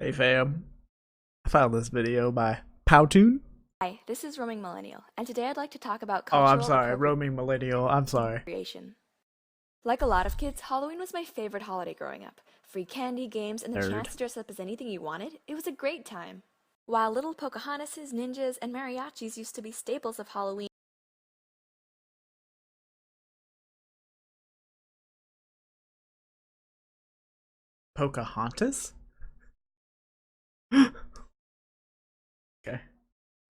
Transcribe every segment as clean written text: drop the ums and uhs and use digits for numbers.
Hey fam, I found this video by Powtoon. Hi, this is Roaming Millennial, and today I'd like to talk about Oh, I'm cultural sorry, roaming millennial. I'm sorry. appropriation. Like a lot of kids, Halloween was my favorite holiday growing up. Free candy, games, and the Nerd. chance to dress up as anything you wanted, it was a great time. While little Pocahontases, ninjas, and mariachis used to be staples of Halloween, Pocahontas? Okay.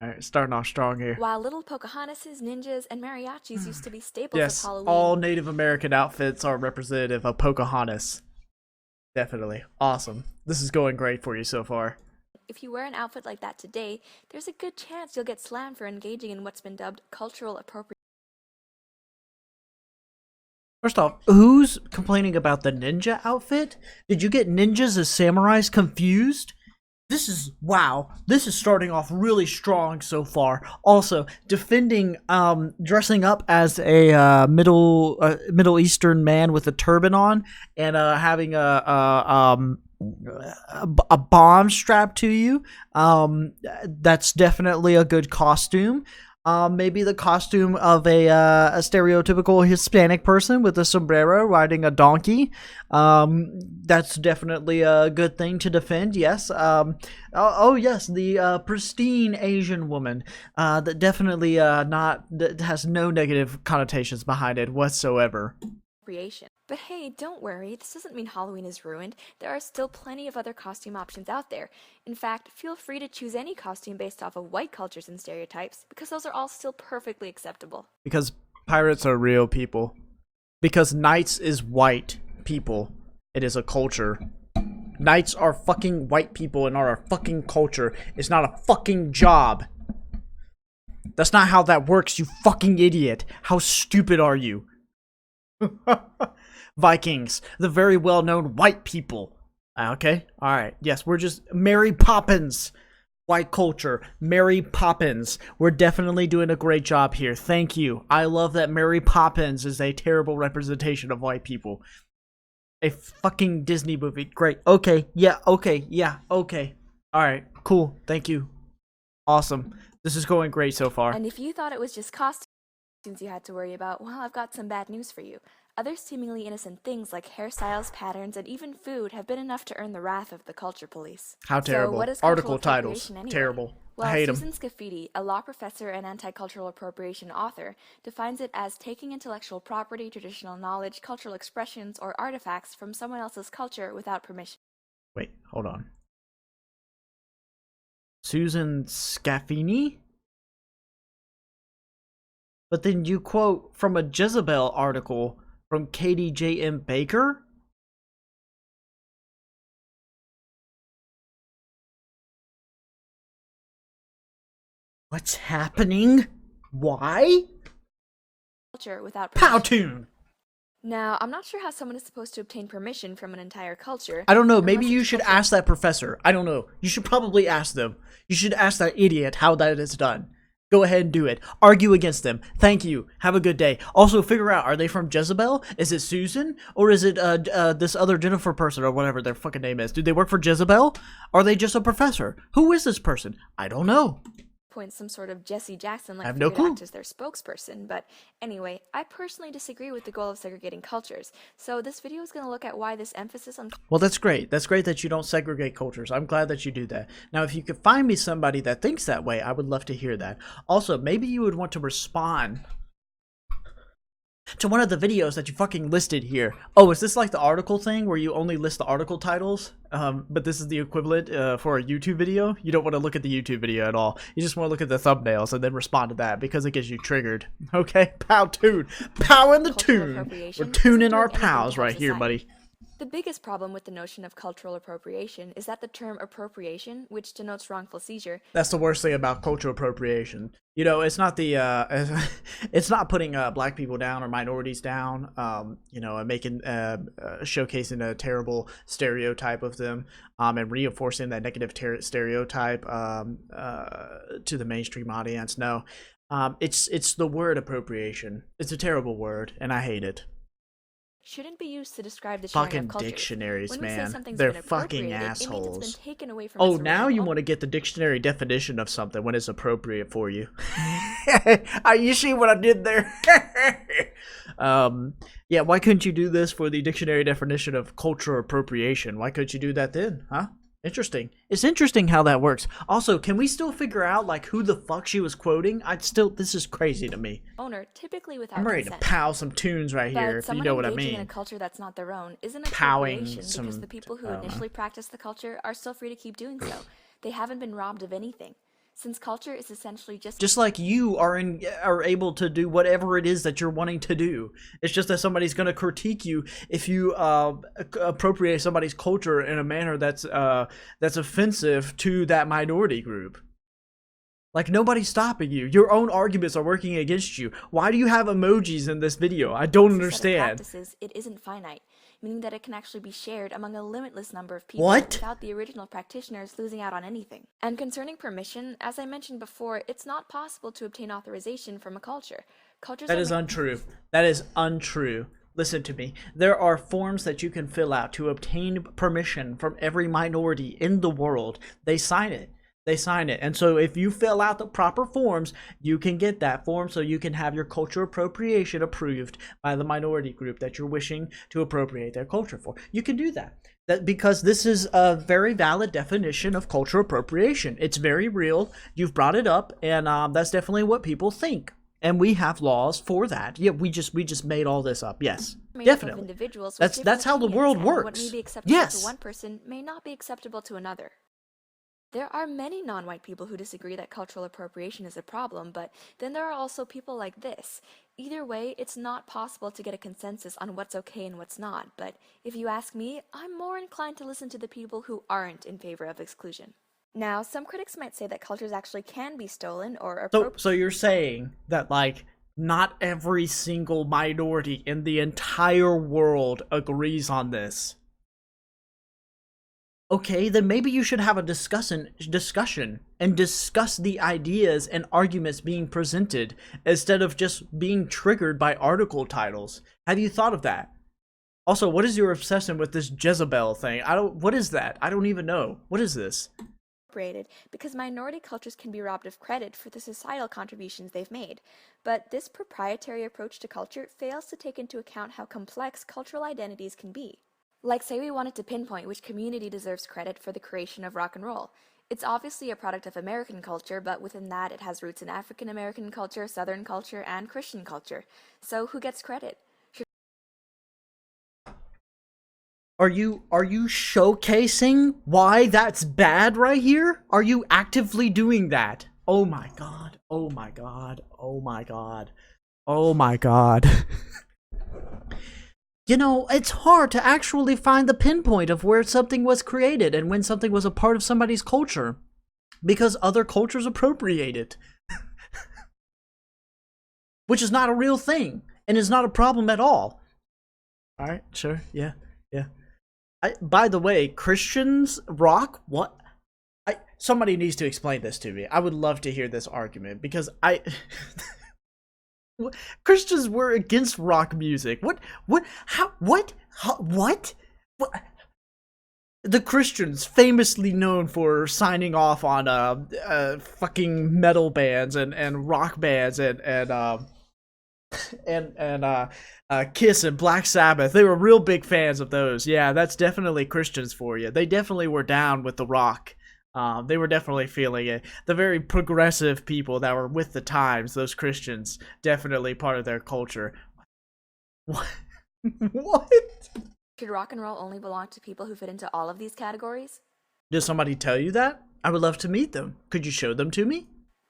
Alright, starting off strong here. while little Pocahontases, ninjas, and mariachis used to be staples of Yes, Halloween, all Native American outfits are representative of Pocahontas. Definitely. Awesome. This is going great for you so far. if you wear an outfit like that today, there's a good chance you'll get slammed for engaging in what's been dubbed cultural appropriation. First off, who's complaining about the ninja outfit? Did you get ninjas as samurais confused? Wow, this is starting off really strong so far. Also, defending dressing up as a Middle Eastern man with a turban on and having a bomb strapped to you. That's definitely a good costume. Maybe the costume of a stereotypical Hispanic person with a sombrero riding a donkey. That's definitely a good thing to defend. Yes. Oh yes, the pristine Asian woman. That definitely that has no negative connotations behind it whatsoever. But hey, don't worry, this doesn't mean Halloween is ruined. There are still plenty of other costume options out there. In fact, feel free to choose any costume based off of white cultures and stereotypes, because those are all still perfectly acceptable. Because pirates are real people. Because knights is white people. It is a culture. Knights are fucking white people and are a fucking culture. It's not a fucking job. That's not how that works, you fucking idiot. How stupid are you? Vikings, the very well-known white people. Okay, all right. Yes, we're just Mary Poppins, white culture. Mary Poppins. We're definitely doing a great job here. Thank you. I love that Mary Poppins is a terrible representation of white people. A fucking Disney movie. Great. Okay. Yeah. Okay. Yeah. Okay. All right. Cool. Thank you. Awesome. This is going great so far. And if you thought it was just costumes you had to worry about, well, I've got some bad news for you. Other seemingly innocent things like hairstyles, patterns, and even food have been enough to earn the wrath of the culture police. How terrible. So what is Article cultural titles. appropriation anyway? Terrible. Well, I hate them. Susan Scafidi, a law professor and anti-cultural appropriation author, defines it as taking intellectual property, traditional knowledge, cultural expressions, or artifacts from someone else's culture without permission. Wait, hold on. Susan Scafini? But then you quote from a Jezebel article from Katie J.M. Baker? What's happening? Why? Culture without permission. Powtoon! Now, I'm not sure how someone is supposed to obtain permission from an entire culture. I don't know, maybe unless you it's should culture- ask that professor. I don't know. You should probably ask them. You should ask that idiot how that is done. Go ahead and do it. Argue against them. Thank you. Have a good day. Also, figure out, are they from Jezebel? Is it Susan? Or is it this other Jennifer person or whatever their fucking name is? Do they work for Jezebel? Or are they just a professor? Who is this person? I don't know. Point some sort of Jesse Jackson like I have no figure to clue. act as their spokesperson, but anyway, I personally disagree with the goal of segregating cultures, so this video is going to look at why this emphasis on Well, that's great. That's great that you don't segregate cultures. I'm glad that you do that. Now, if you could find me somebody that thinks that way, I would love to hear that. Also, maybe you would want to respond to one of the videos that you fucking listed here. Oh, is this like the article thing where you only list the article titles? But this is the equivalent for a YouTube video? You don't want to look at the YouTube video at all. You just want to look at the thumbnails and then respond to that because it gets you triggered. Okay? Pow tune. Pow in the cultural tune. appropriation We're tuning isn't our doing anything to pals help right here, society. buddy. The biggest problem with the notion of cultural appropriation is that the term appropriation, which denotes wrongful seizure, That's the worst thing about cultural appropriation. You know, it's not the it's not putting black people down or minorities down. You know, and making showcasing a terrible stereotype of them, and reinforcing that negative stereotype to the mainstream audience. No, it's the word appropriation. It's a terrible word, and I hate it. shouldn't be used to describe the sharing Fucking of cultures. dictionaries, When we say man. something's They're been fucking appropriated, it means it's assholes. been taken away from Oh, its now you original. want to get the dictionary definition of something when it's appropriate for you. You see what I did there? Yeah, why couldn't you do this for the dictionary definition of cultural appropriation? Why couldn't you do that then, huh? Interesting. It's interesting how that works. Also, can we still figure out, like, who the fuck she was quoting? This is crazy to me. Owner, typically without I'm ready consent. to pow some tunes right here, But if you someone know what I engaging in mean. a culture that's not their own isn't Powing appropriation some- because the people who I don't know. initially practiced the culture are still free to keep doing so. They haven't been robbed of anything. Since culture is essentially just Like you are able to do whatever it is that you're wanting to do. It's just that somebody's going to critique you if you appropriate somebody's culture in a manner that's offensive to that minority group. Like, nobody's stopping you. Your own arguments are working against you. Why do you have emojis in this video? I don't set of understand. practices, it isn't finite, meaning that it can actually be shared among a limitless number of people What? without the original practitioners losing out on anything. And concerning permission, as I mentioned before, it's not possible to obtain authorization from a culture. Cultures That are is untrue. That is untrue. Listen to me. There are forms that you can fill out to obtain permission from every minority in the world. They sign it. And so if you fill out the proper forms, you can get that form so you can have your culture appropriation approved by the minority group that you're wishing to appropriate their culture for. You can do that. Because this is a very valid definition of culture appropriation. It's very real. You've brought it up, and that's definitely what people think. And we have laws for that. Yeah, we just made all this up. Yes, made up of definitely. individuals with That's how the different world opinions, and what works. may be acceptable Yes. to one person may not be acceptable to another. There are many non-white people who disagree that cultural appropriation is a problem, but then there are also people like this. Either way, it's not possible to get a consensus on what's okay and what's not, but if you ask me, I'm more inclined to listen to the people who aren't in favor of exclusion. Now, some critics might say that cultures actually can be stolen or appropriated. So you're saying that, like, not every single minority in the entire world agrees on this. Okay, then maybe you should have a discussion and discuss the ideas and arguments being presented instead of just being triggered by article titles. Have you thought of that? Also, what is your obsession with this Jezebel thing? What is that? I don't even know. What is this? Because minority cultures can be robbed of credit for the societal contributions they've made. But this proprietary approach to culture fails to take into account how complex cultural identities can be. Like, say we wanted to pinpoint which community deserves credit for the creation of rock and roll. It's obviously a product of American culture, but within that it has roots in African American culture, Southern culture, and Christian culture. So who gets credit? Are you showcasing why that's bad right here? Are you actively doing that? Oh my god. Oh my god. Oh my god. Oh my god. You know, it's hard to actually find the pinpoint of where something was created and when something was a part of somebody's culture, because other cultures appropriate it. Which is not a real thing, and is not a problem at all. Alright, sure, yeah. By the way, Christians rock? What? Somebody needs to explain this to me. I would love to hear this argument, because Christians were against rock music. What? The Christians, famously known for signing off on fucking metal bands and rock bands and Kiss and Black Sabbath. They were real big fans of those. Yeah, that's definitely Christians for you. They definitely were down with the rock. They were definitely feeling it. The very progressive people that were with the times, those Christians, definitely part of their culture. What? What? Should rock and roll only belong to people who fit into all of these categories? Did somebody tell you that? I would love to meet them. Could you show them to me?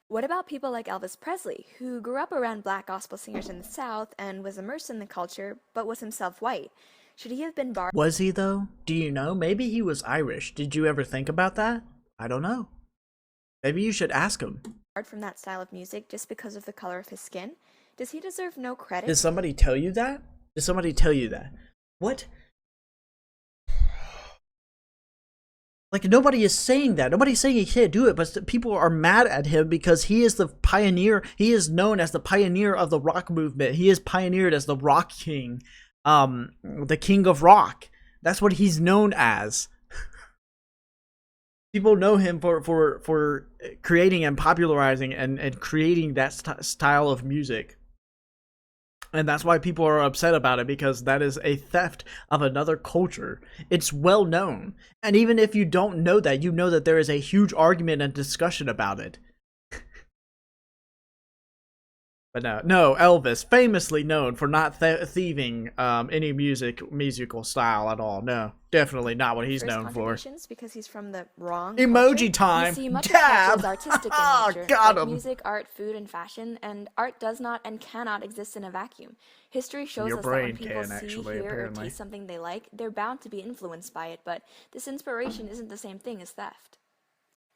What about people like Elvis Presley, who grew up around black gospel singers in the South and was immersed in the culture, but was himself white? Should he have been barred? Was he, though? Do you know? Maybe he was Irish. Did you ever think about that? I don't know. Maybe you should ask him. From that style of music just because of the color of his skin? Does he deserve no credit? Did somebody tell you that? Did somebody tell you that? What? Like, nobody is saying that. Nobody's saying he can't do it, but people are mad at him because he is the pioneer. He is known as the pioneer of the rock movement. He is pioneered as the rock king. the king of rock. That's what he's known as. People know him for creating and popularizing and creating that style of music. And that's why people are upset about it, because that is a theft of another culture. It's well known. And even if you don't know that, you know that there is a huge argument and discussion about it. But no, Elvis, famously known for not thieving any musical style at all. No, definitely not what he's known for. Because he's from the wrong emoji culture. time. You see, much Dab. of culture is artistic in nature, got like him. music, art, food, and fashion, and art does not and cannot exist in a vacuum. History shows Your us that when brain people can, see, actually, hear, apparently. or taste something they like, they're bound to be influenced by it, but this inspiration isn't the same thing as theft.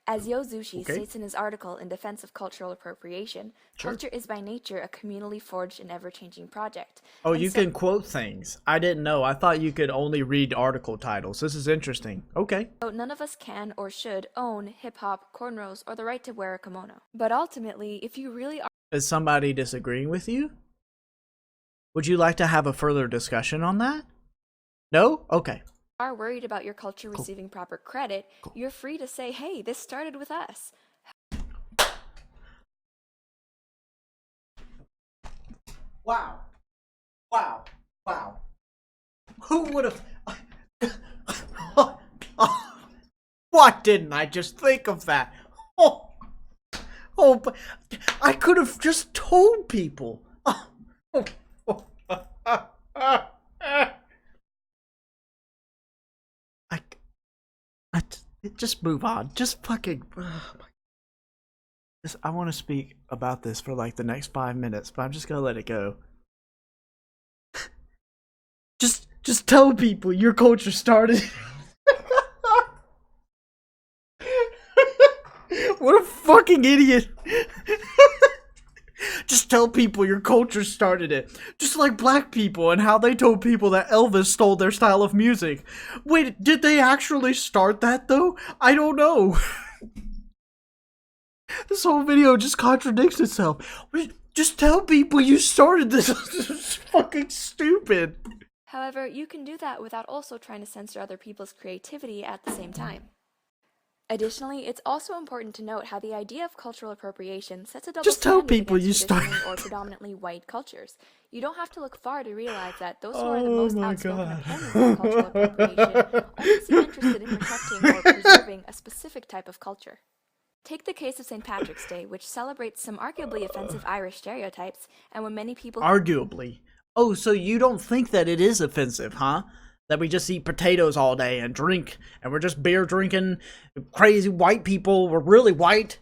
As Yozushi states in his article in Defense of Cultural Appropriation, culture is by nature a communally forged and ever-changing project. Oh, you can quote things. I didn't know. I thought you could only read article titles. This is interesting. Okay. So none of us can or should own hip-hop, cornrows, or the right to wear a kimono. But ultimately, if you really are... Is somebody disagreeing with you? Would you like to have a further discussion on that? No? Okay. Are worried about your culture receiving proper credit, you're free to say, hey, this started with us. Wow. Wow. Wow. Who would have... Why didn't I just think of that? Oh, but I could have just told people. Just move on. Just fucking. I want to speak about this for like the next 5 minutes, but I'm just gonna let it go. Just tell people your culture started. What a fucking idiot. Just tell people your culture started it. Just like black people and how they told people that Elvis stole their style of music. Wait, did they actually start that though? I don't know. This whole video just contradicts itself. Just tell people you started this. This is fucking stupid. However, you can do that without also trying to censor other people's creativity at the same time. Additionally, it's also important to note how the idea of cultural appropriation sets a double just tell standard people against you started or predominantly white cultures. You don't have to look far to realize that those who are the most outspoken opponents of cultural appropriation only seem interested in protecting or preserving a specific type of culture. Take the case of St. Patrick's Day, which celebrates some arguably offensive Irish stereotypes, and when many people... Arguably. Oh, so you don't think that it is offensive, huh? That we just eat potatoes all day and drink, and we're just beer drinking crazy white people. We're really white.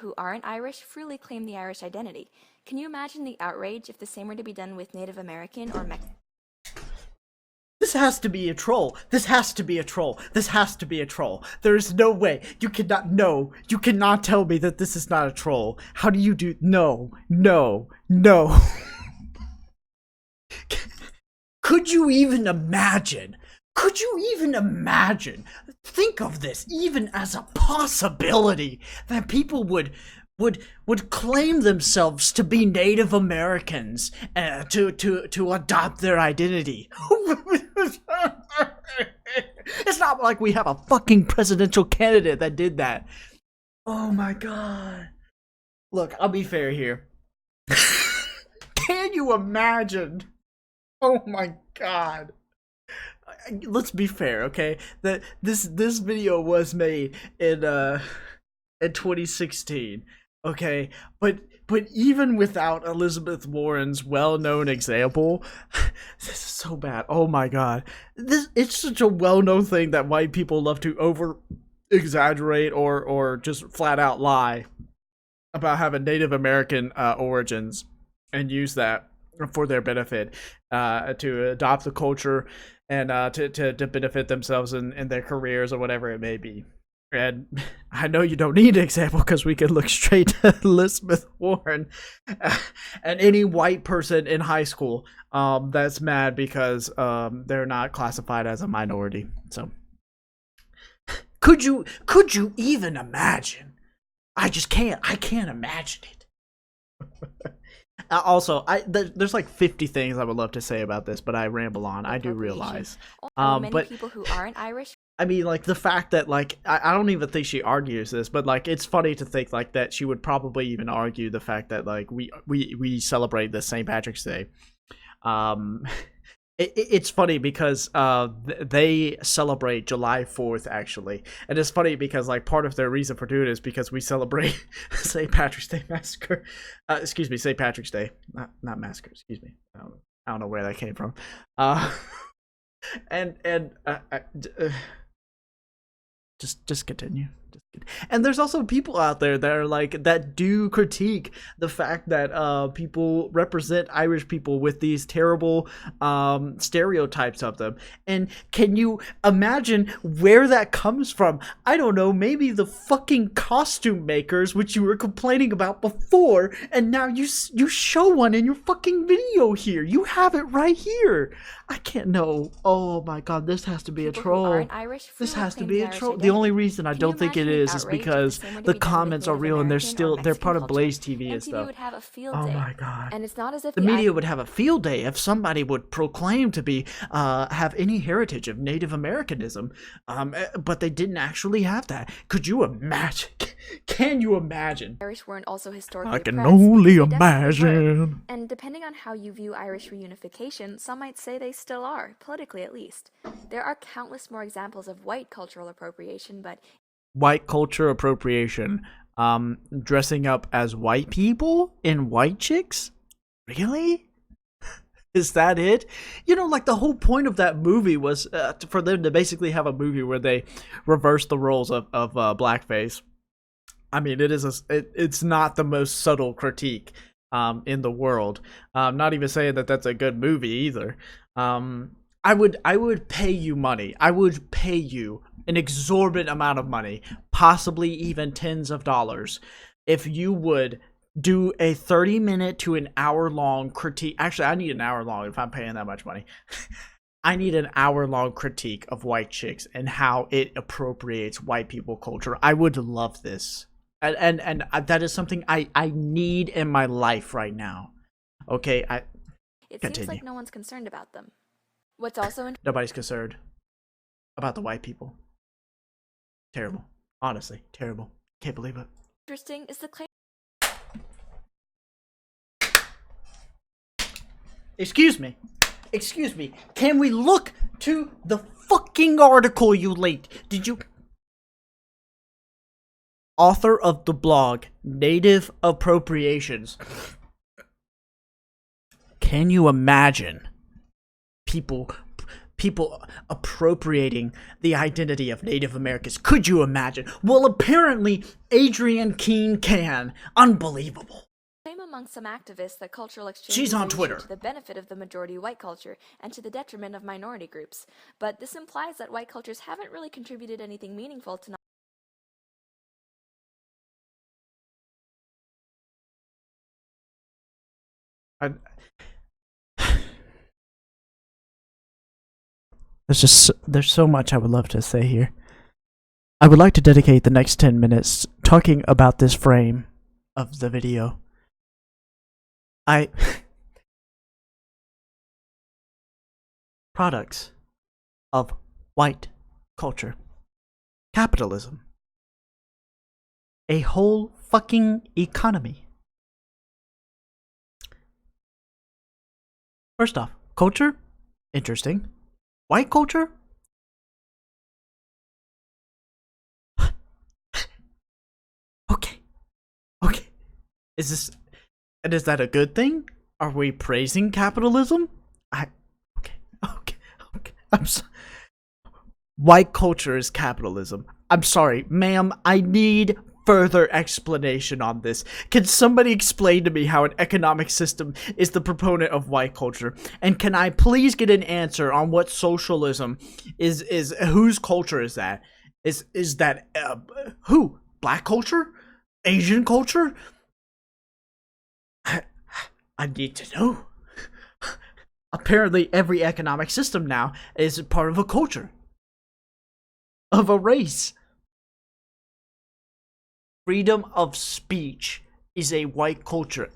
Who aren't Irish freely claim the Irish identity. Can you imagine the outrage if the same were to be done with Native American or Mexican? This has to be a troll. This has to be a troll. This has to be a troll. There is no way. You cannot, no. You cannot tell me that this is not a troll. How do you do, no. Could you even imagine? Could you even imagine? Think of this even as a possibility that people would claim themselves to be Native Americans to adopt their identity. It's not like we have a fucking presidential candidate that did that. Oh my god. Look, I'll be fair here. Can you imagine? Oh my god. Let's be fair, okay? That this video was made in 2016, okay? But even without Elizabeth Warren's well-known example, this is so bad. Oh my god. It's such a well-known thing that white people love to over-exaggerate or just flat-out lie about having Native American origins and use that for their benefit, to adopt the culture and to benefit themselves in their careers or whatever it may be. And I know you don't need an example because we can look straight to Elizabeth Warren and any white person in high school that's mad because they're not classified as a minority. So could you even imagine? I can't imagine it. Also, there's like 50 things I would love to say about this, but I ramble on. I do realize. Many But people who aren't Irish. I mean, like, the fact that, like, I don't even think she argues this, but, like, it's funny to think, like, that she would probably even argue the fact that, like, we celebrate the St. Patrick's Day. It's funny because they celebrate July 4th, actually. And it's funny because, like, part of their reason for doing it is because we celebrate St. Patrick's Day massacre. Excuse me, St. Patrick's Day. Not massacre, excuse me. I don't know where that came from. Just continue. And there's also people out there that are like that do critique the fact that people represent Irish people with these terrible stereotypes of them. And can you imagine where that comes from? I don't know, maybe the fucking costume makers, which you were complaining about before, and now you show one in your fucking video here. You have it right here. I can't know. Oh my god, this has to be a troll. This has to be a troll. The only reason I don't think it is because the comments are real and they're part of Blaze TV and stuff. Oh my god. And it's not as if the media would have a field day if somebody would proclaim to be have any heritage of Native Americanism, but they didn't actually have that. Could you imagine? Can you imagine? Irish weren't also historically I can only imagine. And depending on how you view Irish reunification, some might say they still are, politically at least. There are countless more examples of white cultural appropriation, but white culture appropriation, dressing up as white people in white chicks? Really? Is that it? You know, like, the whole point of that movie was for them to basically have a movie where they reverse the roles of blackface. I mean, it's not the most subtle critique in the world. I'm not even saying that that's a good movie either. I would pay you money. I would pay you an exorbitant amount of money, possibly even tens of dollars, if you would do a 30-minute to an hour-long critique. Actually, I need an hour long if I'm paying that much money. I need an hour-long critique of white chicks and how it appropriates white people culture. I would love this. And that is something I need in my life right now. Okay, seems like no one's concerned about them. What's also nobody's concerned about the white people. Terrible. Honestly, terrible. Can't believe it. Interesting is the claim. Excuse me. Can we look to the fucking article you linked? Did you... Author of the blog, Native Appropriations. Can you imagine people appropriating the identity of Native Americans? Could you imagine? Well, apparently Adrienne Keene can. Unbelievable. Claim among some activists that cultural exchange She's on Twitter. To the benefit of the majority white culture and to the detriment of minority groups. But this implies that white cultures haven't really contributed anything meaningful to There's so much I would love to say here. I would like to dedicate the next 10 minutes talking about this frame of the video. Products of white culture. Capitalism. A whole fucking economy. First off, culture? Interesting. White culture? Okay. Is that a good thing? Are we praising capitalism? Okay. I'm sorry. White culture is capitalism. I'm sorry, ma'am. I need further explanation on this. Can somebody explain to me how an economic system is the proponent of white culture? And can I please get an answer on what socialism is whose culture is that? Is that who? Black culture? Asian culture? I need to know. Apparently every economic system now is part of a culture. Of a race. Freedom of speech is a white culture.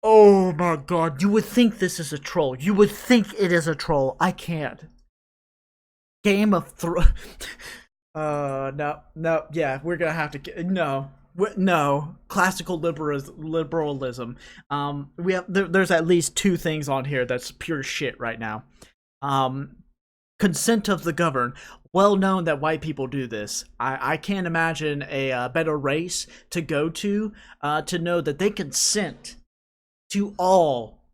Oh my god, you would think this is a troll. You would think it is a troll. I can't. Game of Thrones. No, no, yeah, we're gonna have to. No, no. Classical liberalism. We have there's at least two things on here that's pure shit right now. Um, consent of the governed. Well known that white people do this. I can't imagine a better race to go to know that they consent to all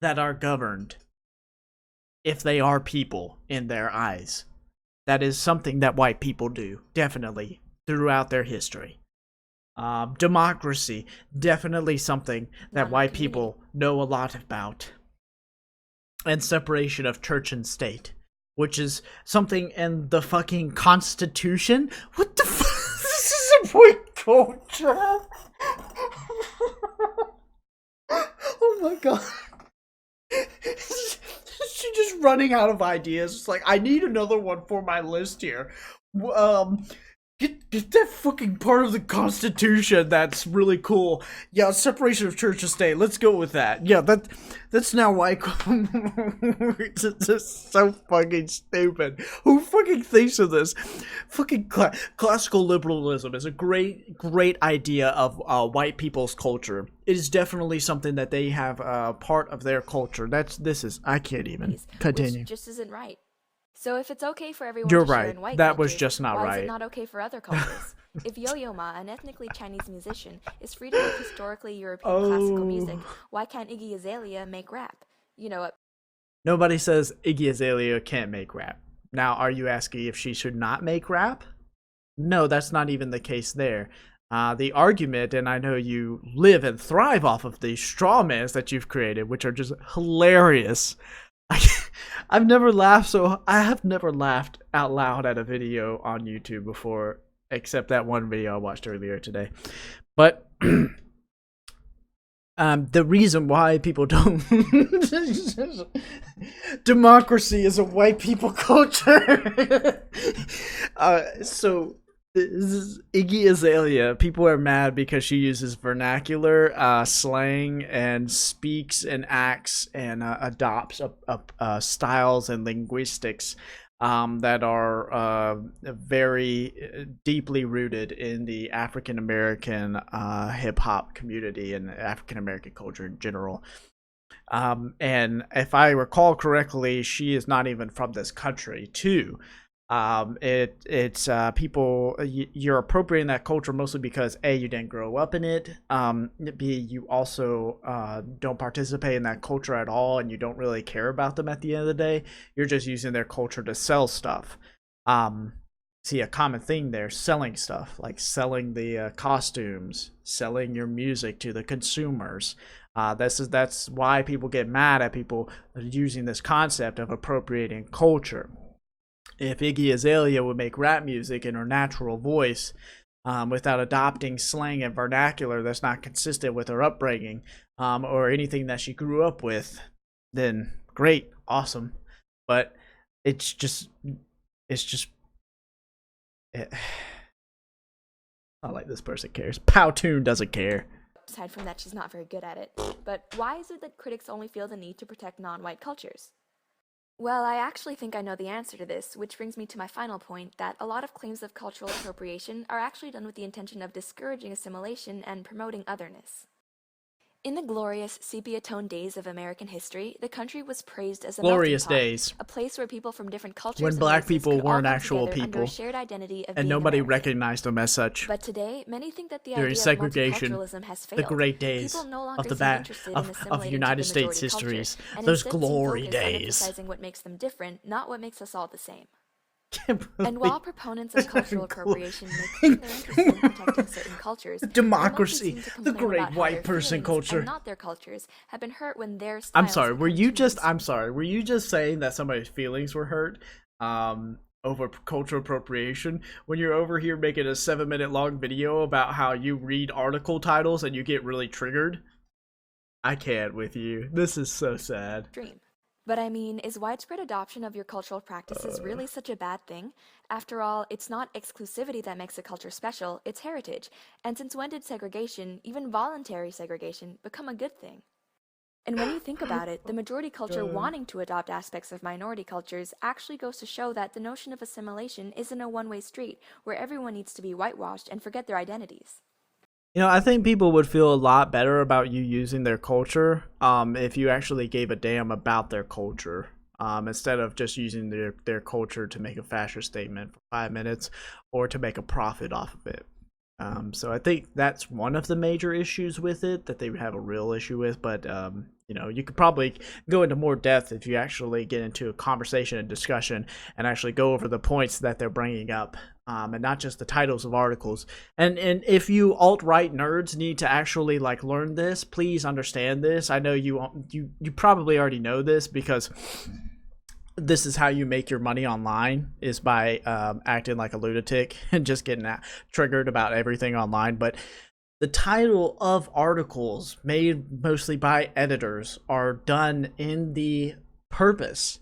that are governed if they are people in their eyes. That is something that white people do, definitely, throughout their history. Democracy, definitely something that white people know a lot about. And separation of church and state, which is something in the fucking Constitution. What the fuck? This is a white culture. Oh my god. She's just running out of ideas. It's like, I need another one for my list here. Um, get that fucking part of the Constitution that's really cool. Yeah, separation of church and state. Let's go with that. Yeah, that's now why it's just so fucking stupid. Who fucking thinks of this? Fucking classical liberalism is a great idea of white people's culture. It is definitely something that they have part of their culture. I can't even continue. Which just isn't right. So if it's okay for everyone You're to share right. in white That cultures, was just not why right. is it not okay for other cultures? If Yo-Yo Ma, an ethnically Chinese musician, is free to make historically European classical music, why can't Iggy Azalea make rap? You know what? Nobody says Iggy Azalea can't make rap. Now, are you asking if she should not make rap? No, that's not even the case there. The argument, and I know you live and thrive off of these strawmans that you've created, which are just hilarious. I have never laughed out loud at a video on YouTube before, except that one video I watched earlier today. But the reason why people don't democracy is a white people culture. So this is Iggy Azalea. People are mad because she uses vernacular slang and speaks and acts and adopts styles and linguistics that are very deeply rooted in the African American hip hop community and African American culture in general. And if I recall correctly, she is not even from this country, too. It's people, you're appropriating that culture mostly because A, you didn't grow up in it, B, you also don't participate in that culture at all, and you don't really care about them at the end of the day. You're just using their culture to sell stuff. See, a common thing there, selling stuff, like selling the costumes, selling your music to the consumers. That's why people get mad at people using this concept of appropriating culture. If Iggy Azalea would make rap music in her natural voice, without adopting slang and vernacular that's not consistent with her upbringing, or anything that she grew up with, then great, awesome. But it's just it, not like this person cares. Powtoon doesn't care. Aside from that, she's not very good at it. But why is it that critics only feel the need to protect non-white cultures? Well, I actually think I know the answer to this, which brings me to my final point, that a lot of claims of cultural appropriation are actually done with the intention of discouraging assimilation and promoting otherness. In the glorious sepia-toned days of American history, the country was praised as a Glorious melting pot, days. a place where people from different cultures When and black races people could all weren't come actual together under a people, shared identity of and being nobody American. recognized them as such. But today, many think that the During idea segregation, of multiculturalism has failed. the great days People no longer of the seem interested in assimilating United to the States majority histories, culture, and those instead seem glory focused on days. emphasizing what makes them different, not what makes us all the same. And And while proponents of cultural appropriation may claim they're interested in protecting certain cultures, democracy, they mostly seem to the complain great about how white their person feelings culture. and not their cultures have been hurt when their styles I'm sorry. become too mainstream. Were you just saying that somebody's feelings were hurt? Over cultural appropriation when you're over here making a 7-minute long video about how you read article titles and you get really triggered. I can't with you. This is so sad. Dream. But I mean, is widespread adoption of your cultural practices really such a bad thing? After all, it's not exclusivity that makes a culture special, it's heritage. And since when did segregation, even voluntary segregation, become a good thing? And when you think about it, the majority culture wanting to adopt aspects of minority cultures actually goes to show that the notion of assimilation isn't a one-way street where everyone needs to be whitewashed and forget their identities. You know, I think people would feel a lot better about you using their culture if you actually gave a damn about their culture. Instead of just using their culture to make a fascist statement for 5 minutes or to make a profit off of it. So I think that's one of the major issues with it that they have a real issue with. But you know, you could probably go into more depth if you actually get into a conversation and discussion and actually go over the points that they're bringing up, and not just the titles of articles. And if you alt-right nerds need to actually like learn this, please understand this. I know you probably already know this because this is how you make your money online, is by acting like a lunatic and just getting triggered about everything online. But the title of articles made mostly by editors are done in the purpose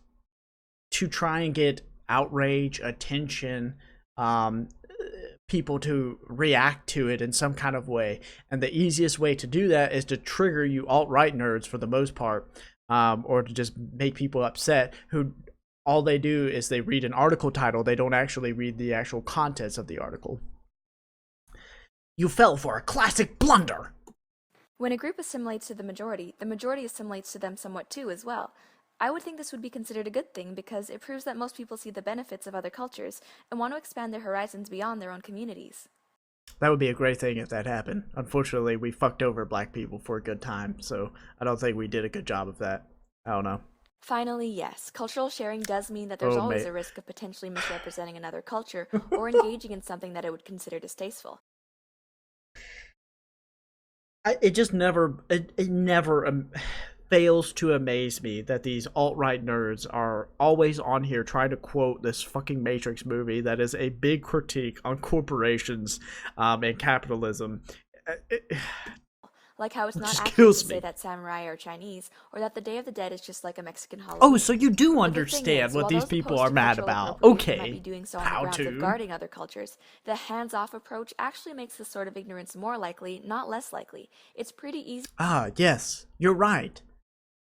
to try and get outrage, attention, people to react to it in some kind of way. And the easiest way to do that is to trigger you alt-right nerds for the most part, or to just make people upset who all they do is they read an article title. They don't actually read the actual contents of the article. You fell for a classic blunder. When a group assimilates to the majority assimilates to them somewhat too as well. I would think this would be considered a good thing because it proves that most people see the benefits of other cultures and want to expand their horizons beyond their own communities. That would be a great thing if that happened. Unfortunately, we fucked over black people for a good time, so I don't think we did a good job of that. I don't know. Finally, yes, cultural sharing does mean that there's always a risk of potentially misrepresenting another culture or engaging in something that it would consider distasteful. It never fails to amaze me that these alt-right nerds are always on here trying to quote this fucking Matrix movie that is a big critique on corporations and capitalism. Like how it's not accurate to say that samurai are Chinese, or that the Day of the Dead is just like a Mexican holiday. Oh, so you do understand what these people are mad about. Okay, might be doing so on the grounds of guarding other cultures. The hands-off approach actually makes this sort of ignorance more likely, not less likely. It's pretty easy. Ah, yes, you're right.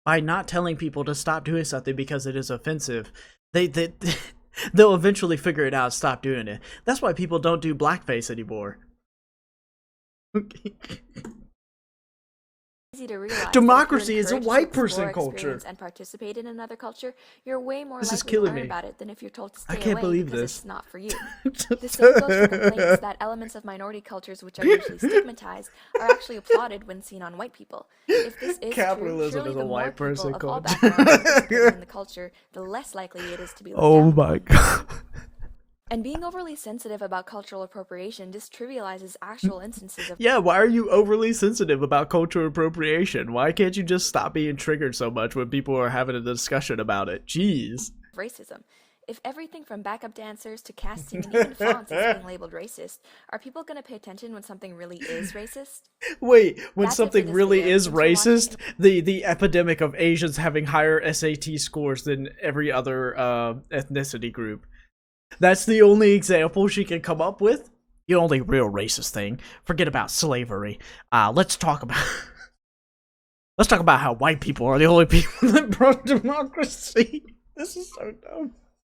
By not telling people to stop doing something because it is offensive, they'll eventually figure it out and stop doing it. That's why people don't do blackface anymore. Easy to realize democracy is a white person culture and participate in another culture. You're way more likely to learn about it than if you're told to stay I can't away believe because this. It's not for you. The same goes for complaints that elements of minority cultures which are usually stigmatized are actually applauded when seen on white people. If this is Capitalism true, surely is a the white more person people of all culture. backgrounds in the culture, the less likely it is to be looked Oh down. my god. And being overly sensitive about cultural appropriation just trivializes actual instances of Yeah, why are you overly sensitive about cultural appropriation? Why can't you just stop being triggered so much when people are having a discussion about it? Jeez. racism. If everything from backup dancers to casting and even fonts is being labeled racist, are people going to pay attention when something really is racist? Wait, when That's it for something this really video. is Thanks for racist, the epidemic of Asians having higher SAT scores than every other ethnicity group. That's the only example she can come up with? The only real racist thing. Forget about slavery. Let's talk about how white people are the only people that brought democracy. This is so dumb.